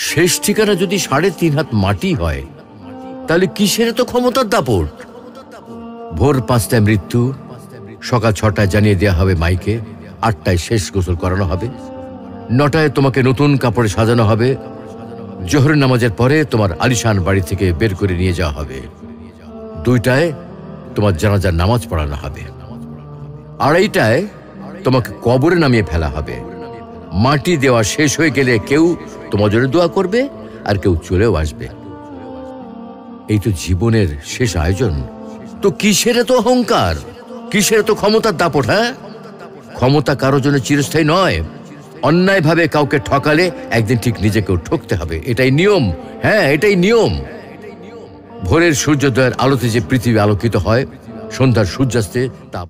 শেষ ঠিকানা যদি ৩.৫ হাত মাটি হয়, তাহলে কিসের তো ক্ষমতার দাপট? ভোর ৫টায় মৃত্যু, সকাল ৬টায় জানিয়ে দেওয়া হবে মাইকে, ৮টায় শেষ গোসল করানো হবে, ৯টায় তোমাকে নতুন কাপড়ে সাজানো হবে, জোহরের নামাজের পরে তোমার আলিশান বাড়ি থেকে বের করে নিয়ে যাওয়া হবে, ২টায় তোমার জানাজার নামাজ পড়ানো হবে, ২:৩০টায় তোমাকে কবরে নামিয়ে ফেলা হবে। মাটি দেওয়া শেষ হয়ে গেলে কেউ তোমার জন্য দোয়া করবে, আর কেউ চলেও আসবে। এই তো জীবনের শেষ আয়োজন। তো কিসের তো অহংকার, কিসের তো ক্ষমতার দাপট? হ্যাঁ, ক্ষমতা কারো জন্য চিরস্থায়ী নয়। অন্যায়ভাবে কাউকে ঠকালে একদিন ঠিক নিজেকেও ঠকতে হবে, এটাই নিয়ম। হ্যাঁ, এটাই নিয়ম। ভোরের সূর্যোদয়ের আলোতে যে পৃথিবী আলোকিত হয়, সন্ধ্যার সূর্যাস্তে তা